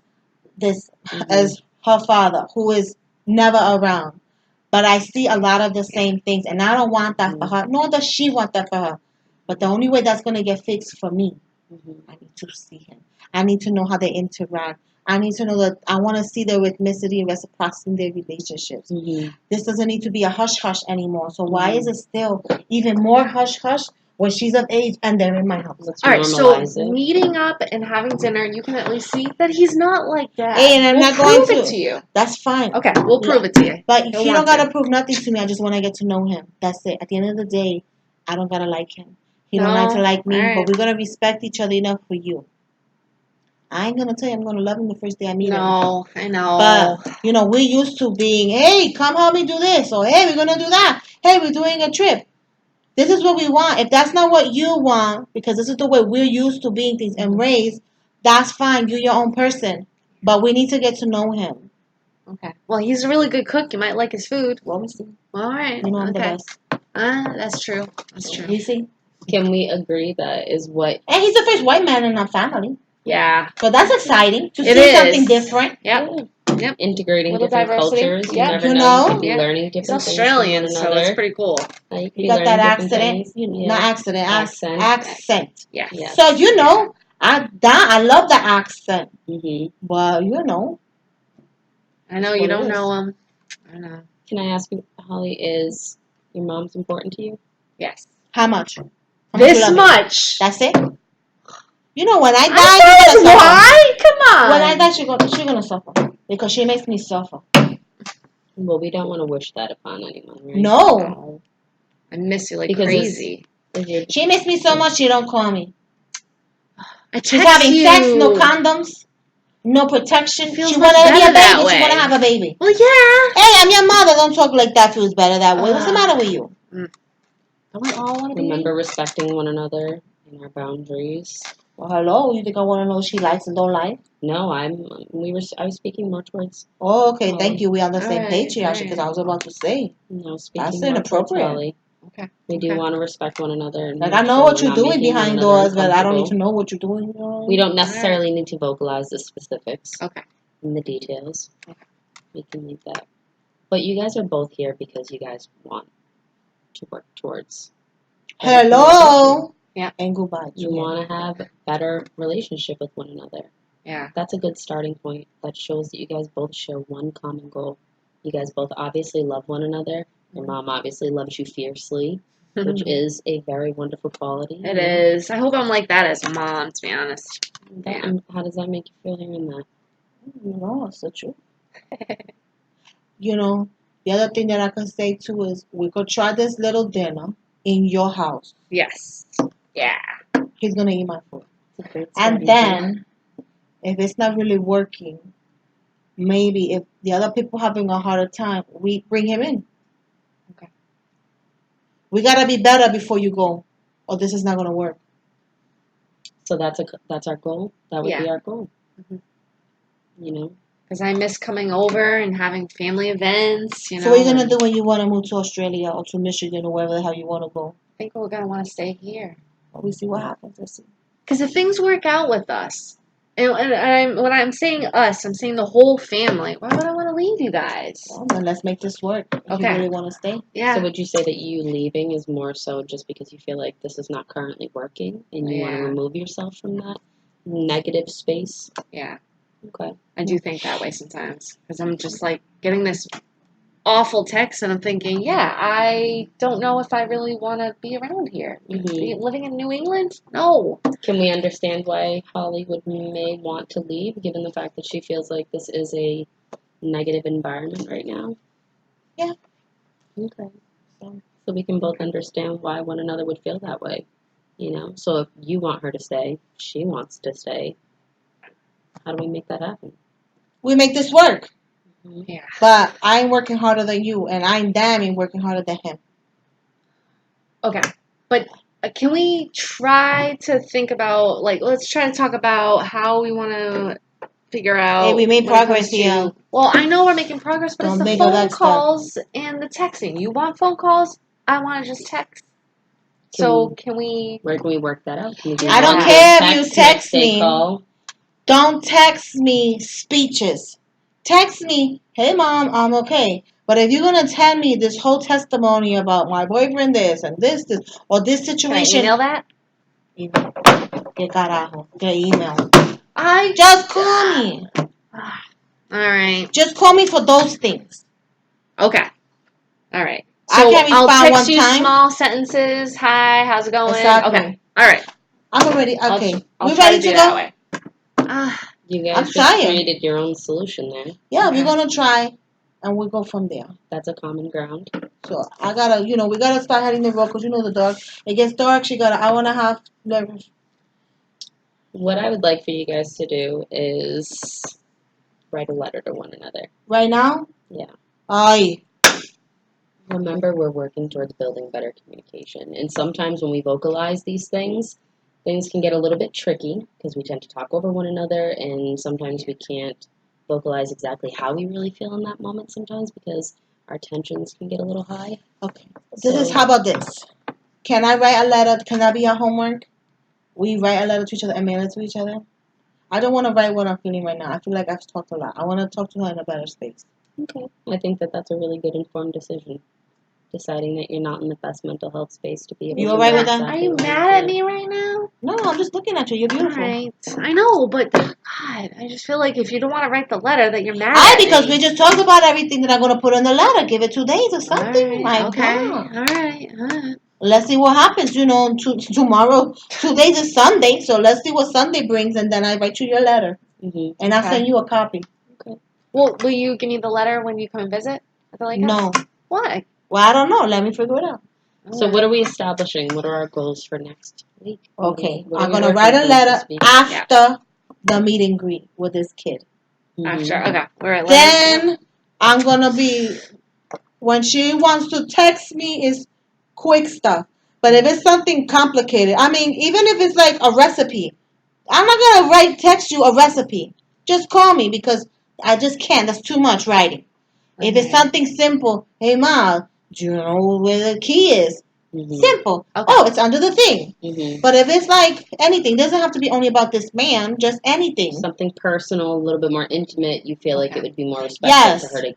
Speaker 3: this as her father who is never around. But I see a lot of the same things, and I don't want that for her, nor does she want that for her. But the only way that's going to get fixed for me, I need to see him. I need to know how they interact. I need to know that I want to see the rhythmicity and reciprocity in their relationships. This doesn't need to be a hush-hush anymore. So why is it still even more hush-hush when she's of age and they're in my house?
Speaker 2: All right, so meeting up and having dinner, you can at least see that he's not like that.
Speaker 3: Hey, and I'm not
Speaker 2: going
Speaker 3: to
Speaker 2: prove it to you.
Speaker 3: That's fine.
Speaker 2: Okay, we'll prove it to you.
Speaker 3: But he don't gotta prove nothing to me. I just want to get to know him. That's it. At the end of the day, I don't gotta like him. He don't like to like me, but we're gonna respect each other enough for you. I ain't gonna tell you I'm gonna love him the first day I meet him.
Speaker 2: No, I know.
Speaker 3: But we're used to being, hey, come help me do this, or hey, we're gonna do that. Hey, we're doing a trip. This is what we want. If that's not what you want, because this is the way we're used to being things and raised, that's fine. You're your own person. But we need to get to know him.
Speaker 2: Okay. Well, he's a really good cook. You might like his food.
Speaker 3: Well, we see.
Speaker 2: All right.
Speaker 3: I'm the best.
Speaker 2: That's true. That's true.
Speaker 3: You see?
Speaker 1: Can we agree that is what?
Speaker 3: And he's the first white man in our family.
Speaker 2: Yeah.
Speaker 3: So that's exciting to see something different.
Speaker 2: Yep.
Speaker 1: Integrating different cultures. You never
Speaker 3: know.
Speaker 1: You could be learning different things.
Speaker 2: He's Australian, so it's pretty cool.
Speaker 3: You got that accent. Not accident. Accent.
Speaker 2: Yeah.
Speaker 3: So I love the accent. Well,
Speaker 2: I know you don't know him. I know.
Speaker 1: Can I ask you, Holly, is your mom's important to you?
Speaker 2: Yes.
Speaker 3: How much?
Speaker 2: This much.
Speaker 3: That's it? When I die, you're gonna suffer.
Speaker 2: Why? Come on.
Speaker 3: When I die, she's gonna suffer. Because she makes me suffer.
Speaker 1: Well, we don't want to wish that upon anyone, right?
Speaker 3: No.
Speaker 2: I miss you like crazy.
Speaker 3: She misses me so much she don't call me.
Speaker 2: She's
Speaker 3: having sex, no condoms, no protection. She wanna be a baby. She wanna have a baby.
Speaker 2: Well, yeah.
Speaker 3: Hey, I'm your mother. Don't talk like that. Feels better that way. What's the matter with you?
Speaker 2: Don't we all want to
Speaker 1: remember respecting one another and our boundaries?
Speaker 3: Well, hello. You think I want to know what she likes and don't like?
Speaker 1: No, I was speaking more towards.
Speaker 3: Oh, okay. Thank you. We on the same page here, actually, because I was about to say.
Speaker 1: No, speaking
Speaker 3: that's
Speaker 1: more
Speaker 3: inappropriate.
Speaker 1: Okay. We do want to respect one another. And
Speaker 3: I know what you're doing behind doors, but I don't need to know what you're doing.
Speaker 1: We don't necessarily need to vocalize the specifics.
Speaker 2: Okay.
Speaker 1: And the details. Okay. We can leave that. But you guys are both here because you guys want to work towards.
Speaker 3: Hello.
Speaker 2: Yeah.
Speaker 3: And goodbye.
Speaker 1: You want to have a better relationship with one another.
Speaker 2: Yeah.
Speaker 1: That's a good starting point. That shows that you guys both share one common goal. You guys both obviously love one another. Your mom obviously loves you fiercely, which is a very wonderful quality.
Speaker 2: It is. I hope I'm like that as a mom, to be honest.
Speaker 1: How does that make you feel hearing that?
Speaker 3: No, it's the truth. The other thing that I can say too is we could try this little dinner in your house.
Speaker 2: Yes. Yeah.
Speaker 3: He's gonna eat my food. And then, if it's not really working, maybe if the other people having a harder time, we bring him in.
Speaker 2: Okay.
Speaker 3: We gotta be better before you go, or this is not gonna work.
Speaker 1: So that's our goal. That would be our goal.
Speaker 2: Mhm.
Speaker 1: You know.
Speaker 2: Because I miss coming over and having family events. You know.
Speaker 3: So what are you gonna do when you want to move to Australia or to Michigan or wherever the hell you want to go?
Speaker 2: I think we're gonna want to stay here.
Speaker 3: Well, we see what happens. Let's see.
Speaker 2: Because if things work out with us, and when I'm saying us, I'm saying the whole family. Why would I want to leave you guys?
Speaker 3: Well, then let's make this work. If you
Speaker 2: Okay.
Speaker 3: really want to stay.
Speaker 2: Yeah.
Speaker 1: So would you say that you leaving is more so just because you feel like this is not currently working and you want to
Speaker 2: Yeah.
Speaker 1: remove yourself from that negative space?
Speaker 2: Yeah.
Speaker 1: Okay.
Speaker 2: I do think that way sometimes. Because I'm just like getting this awful text and I'm thinking, yeah, I don't know if I really want to be around here.
Speaker 1: Mhm.
Speaker 2: Living in New England? No.
Speaker 1: Can we understand why Holly may want to leave, given the fact that she feels like this is a negative environment right now?
Speaker 3: Yeah.
Speaker 1: Okay. So we can both understand why one another would feel that way. You know? So if you want her to stay, she wants to stay, how do we make that happen?
Speaker 3: We make this work.
Speaker 2: Yeah.
Speaker 3: But I'm working harder than you, and I'm damn working harder than him.
Speaker 2: Okay. But can we try to think about, like, let's try to talk about how we want to figure out.
Speaker 3: Hey, we made
Speaker 2: when it
Speaker 3: progress
Speaker 2: comes to-
Speaker 3: here.
Speaker 2: Well, I know we're making progress, but
Speaker 3: Don't
Speaker 2: it's the
Speaker 3: think of
Speaker 2: phone
Speaker 3: that stuff.
Speaker 2: calls and the texting. You want phone calls? I want to just text. So can we?
Speaker 1: Where can we work that out? Can we do
Speaker 3: I don't
Speaker 1: one
Speaker 3: care
Speaker 1: big
Speaker 3: if you
Speaker 1: next
Speaker 3: text
Speaker 1: day
Speaker 3: me.
Speaker 1: call?
Speaker 3: Don't text me speeches. Text me, hey mom, I'm okay. But if you're gonna tell me this whole testimony about my boyfriend this and this or this
Speaker 2: Can I
Speaker 3: situation,
Speaker 2: email that?
Speaker 3: email. Que carajo. Que email.
Speaker 2: I
Speaker 3: Just call me.
Speaker 2: All right.
Speaker 3: Just call me for those things.
Speaker 2: Okay. All right.
Speaker 3: I
Speaker 2: So
Speaker 3: can't
Speaker 2: I'll
Speaker 3: respond
Speaker 2: text
Speaker 3: one
Speaker 2: you
Speaker 3: time.
Speaker 2: small sentences. Hi, how's it going?
Speaker 3: Exactly.
Speaker 2: Okay. All right.
Speaker 3: I'm already okay.
Speaker 2: I'll
Speaker 3: We
Speaker 2: try
Speaker 3: ready
Speaker 2: to do
Speaker 3: to
Speaker 2: that
Speaker 3: go?
Speaker 2: way.
Speaker 1: You
Speaker 3: I'm
Speaker 1: guys just
Speaker 3: trying.
Speaker 1: created your own solution there.
Speaker 3: Yeah,
Speaker 2: Okay.
Speaker 3: we're gonna try, and we'll go from there.
Speaker 1: That's a common ground.
Speaker 3: So I gotta, we gotta start heading the road because the dark. It gets dark. She got an hour and a half.
Speaker 1: What I would like for you guys to do is write a letter to one another.
Speaker 3: Right now?
Speaker 1: Yeah.
Speaker 3: Aye.
Speaker 1: Remember, we're working towards building better communication. And sometimes when we vocalize these things can get a little bit tricky because we tend to talk over one another, and sometimes we can't vocalize exactly how we really feel in that moment sometimes because our tensions can get a little high.
Speaker 3: Okay. How about this? Can I write a letter? Can that be our homework? We write a letter to each other and mail it to each other? I don't want to write what I'm feeling right now. I feel like I've talked a lot. I want to talk to her in a better space.
Speaker 1: Okay. I think that's a really good informed decision. Deciding that you're not in the best mental health space to be able
Speaker 3: You
Speaker 1: to
Speaker 3: alright
Speaker 1: know
Speaker 3: with that?
Speaker 1: exactly
Speaker 2: Are you
Speaker 1: what
Speaker 2: mad at me right now?
Speaker 3: No, I'm just looking at you. You're beautiful.
Speaker 2: All right. I know, but God, I just feel like if you don't want to write the letter, that you're mad
Speaker 3: Aye,
Speaker 2: at
Speaker 3: because
Speaker 2: me.
Speaker 3: we just talked about everything that I'm going to put in the letter. Give it 2 days or something.
Speaker 2: All right.
Speaker 3: My
Speaker 2: Okay.
Speaker 3: God.
Speaker 2: All right.
Speaker 3: Let's see what happens. Tomorrow, 2 days is Sunday, so let's see what Sunday brings, and then I write you your letter, and I'll send you a copy.
Speaker 1: Okay.
Speaker 2: Well, will you give me the letter when you come and visit at the lake house?
Speaker 3: No.
Speaker 2: Why?
Speaker 3: Well, I don't know. Let me figure it out.
Speaker 1: So what are we establishing? What are our goals for next week?
Speaker 3: Okay,
Speaker 1: What are
Speaker 3: I'm
Speaker 1: we
Speaker 3: gonna
Speaker 1: working
Speaker 3: write a
Speaker 1: towards
Speaker 3: letter
Speaker 1: this week?
Speaker 3: after the meet and greet with this kid.
Speaker 2: After, okay, we're at
Speaker 3: Then I'm gonna be when she wants to text me is quick stuff. But if it's something complicated, I mean, even if it's like a recipe, I'm not gonna text you a recipe. Just call me because I just can't. That's too much writing.
Speaker 2: Okay.
Speaker 3: If it's something simple, hey Ma, do you know where the key is? Simple.
Speaker 2: Okay.
Speaker 3: Oh, it's under the thing.
Speaker 1: Mm-hmm.
Speaker 3: But if it's like anything, it doesn't have to be only about this man, just anything.
Speaker 1: Something personal, a little bit more intimate, you feel like it would be more respectful
Speaker 3: Yes.
Speaker 1: for her to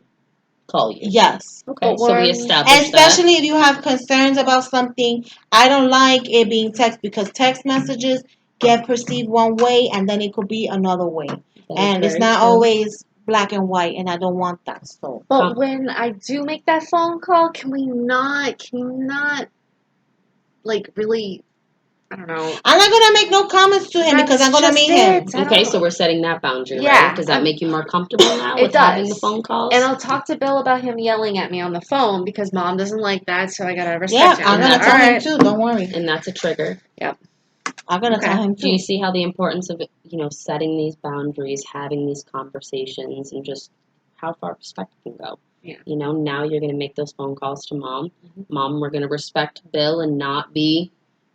Speaker 1: call you.
Speaker 3: Yes.
Speaker 1: Okay, so we established
Speaker 3: especially if you have concerns about something. I don't like it being text because text messages get perceived one way and then it could be another way. And it's not always black and white, and I don't want that. So,
Speaker 2: but when I do make that phone call, can you not, like, really, I don't know.
Speaker 3: I'm not going to make no comments to him because I'm going to meet him.
Speaker 1: Okay, so we're setting that boundary,
Speaker 2: Yeah,
Speaker 1: right? Does that make you more comfortable now
Speaker 2: It
Speaker 1: with having the
Speaker 2: does.
Speaker 1: phone calls?
Speaker 2: And I'll talk to Bill about him yelling at me on the phone because Mom doesn't like that, so I gotta
Speaker 3: Yeah,
Speaker 2: respect him.
Speaker 3: I'm going to tell him too. Don't worry.
Speaker 1: And that's a trigger.
Speaker 2: Yep.
Speaker 3: I'm gonna tell him
Speaker 1: Do you
Speaker 3: too.
Speaker 1: see how the importance of setting these boundaries, having these conversations, and just how far respect can go?
Speaker 2: Yeah.
Speaker 1: Now you're going to make those phone calls to mom.
Speaker 2: Mhm.
Speaker 1: Mom, we're going to respect Bill and not be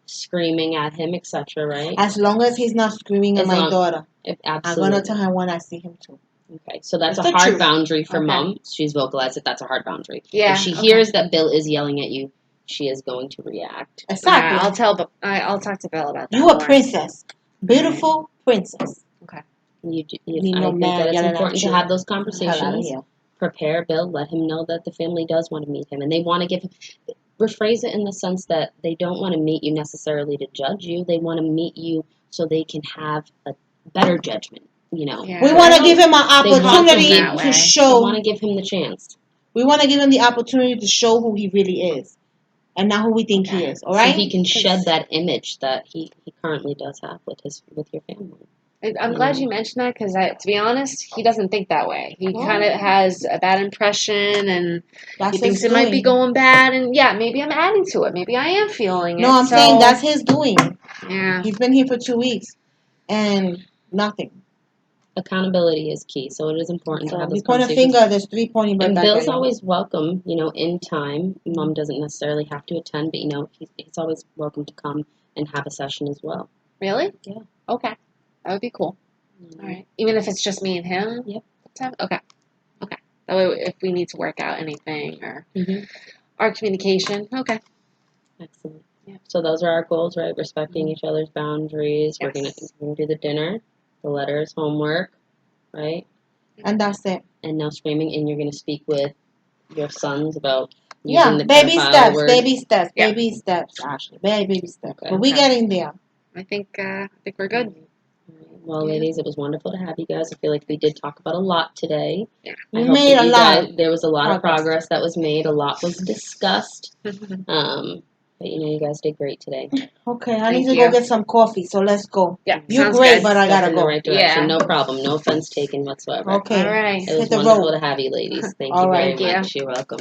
Speaker 1: screaming at him, etc. Right?
Speaker 3: As long as he's not screaming at
Speaker 1: As
Speaker 3: my
Speaker 1: long,
Speaker 3: daughter, I'm
Speaker 1: absolutely.
Speaker 3: gonna tell him when I see him too.
Speaker 1: Okay, so that's
Speaker 3: It's
Speaker 1: a
Speaker 3: the
Speaker 1: hard
Speaker 3: truth.
Speaker 1: boundary for
Speaker 2: Okay.
Speaker 1: mom. She's vocalized that that's a hard boundary.
Speaker 2: Yeah.
Speaker 1: If she
Speaker 2: okay.
Speaker 1: hears that Bill is yelling at you, she is going to react.
Speaker 3: Exactly.
Speaker 2: I'll talk to Bill about that.
Speaker 3: You a
Speaker 2: more.
Speaker 3: princess, beautiful princess. Need
Speaker 1: I
Speaker 3: no
Speaker 1: think
Speaker 3: man
Speaker 1: that it's
Speaker 3: yelling
Speaker 1: important
Speaker 3: at
Speaker 1: to
Speaker 3: you.
Speaker 1: have those
Speaker 3: Hell out of
Speaker 1: conversations.
Speaker 3: here.
Speaker 1: Prepare Bill. Let him know that the family does want to meet him, and they want to give him. Rephrase it in the sense that they don't want to meet you necessarily to judge you. They want to meet you so they can have a better judgment.
Speaker 2: Yeah.
Speaker 3: We want to give him an
Speaker 1: They want
Speaker 3: opportunity
Speaker 2: that
Speaker 3: to
Speaker 2: way.
Speaker 1: They
Speaker 3: show.
Speaker 1: want to give him the chance.
Speaker 3: We want to give him the opportunity to show who he really is, and not who we think he
Speaker 2: Okay.
Speaker 3: is. All right.
Speaker 1: So he can shed that image that he currently does have with your family.
Speaker 2: I'm glad you mentioned that because, to be honest, he doesn't think that way. He kind of has a bad impression, and
Speaker 3: That's
Speaker 2: he thinks
Speaker 3: his
Speaker 2: it might be
Speaker 3: doing.
Speaker 2: going bad. And yeah, maybe I'm adding to it. Maybe I am feeling it.
Speaker 3: No, I'm saying that's his doing.
Speaker 2: Yeah.
Speaker 3: He's been here for 2 weeks, and nothing.
Speaker 1: Accountability is key, so it is important to
Speaker 3: So
Speaker 1: have
Speaker 3: you
Speaker 1: those
Speaker 3: point a
Speaker 1: conversations.
Speaker 3: finger, there's 3 pointing right
Speaker 1: And
Speaker 3: back
Speaker 1: Bill's
Speaker 3: at you.
Speaker 1: always welcome, in time. Mom doesn't necessarily have to attend, but he's always welcome to come and have a session as well.
Speaker 2: Really?
Speaker 1: Yeah.
Speaker 2: Okay. That would be cool. All right. Even if it's just me and him?
Speaker 1: Yep.
Speaker 2: Okay. Okay. That way, if we need to work out anything or
Speaker 1: Mm-hmm.
Speaker 2: our communication. Okay.
Speaker 1: Excellent.
Speaker 2: Yeah.
Speaker 1: So those are our goals, right? Respecting each other's boundaries.
Speaker 2: Yes.
Speaker 1: We're gonna do the dinner, the letters, homework, right?
Speaker 3: And that's it.
Speaker 1: And no screaming. And you're gonna speak with your sons about
Speaker 3: Yeah,
Speaker 1: using the
Speaker 3: baby
Speaker 1: pedophile
Speaker 3: steps,
Speaker 1: word.
Speaker 3: baby steps,
Speaker 2: Yeah.
Speaker 3: baby steps, Ashley. Baby steps.
Speaker 1: Okay.
Speaker 3: But we getting there.
Speaker 2: I think we're good.
Speaker 1: All right. Well,
Speaker 2: Yeah.
Speaker 1: ladies, it was wonderful to have you guys. I feel like we did talk about a lot today.
Speaker 2: Yeah.
Speaker 1: I
Speaker 3: We
Speaker 1: hope
Speaker 3: made
Speaker 1: that
Speaker 3: a
Speaker 1: you
Speaker 3: lot
Speaker 1: guys, there was a lot of
Speaker 3: progress.
Speaker 1: progress that was made. A lot was discussed. But you guys did great today.
Speaker 3: Okay, I
Speaker 2: Thank
Speaker 3: need to
Speaker 2: you.
Speaker 3: go get some coffee, so let's go.
Speaker 2: Yeah.
Speaker 3: You're
Speaker 2: sounds
Speaker 3: great,
Speaker 2: good.
Speaker 3: but I
Speaker 1: Step
Speaker 3: gotta
Speaker 1: in the
Speaker 3: go.
Speaker 1: right direction.
Speaker 2: Yeah.
Speaker 1: No problem. No offense taken whatsoever.
Speaker 3: Okay.
Speaker 2: All right.
Speaker 1: It was
Speaker 3: Hit the
Speaker 1: wonderful
Speaker 3: road.
Speaker 1: to have you, ladies. Thank
Speaker 3: All
Speaker 1: you very
Speaker 3: right.
Speaker 2: Thank you.
Speaker 1: much. You're welcome.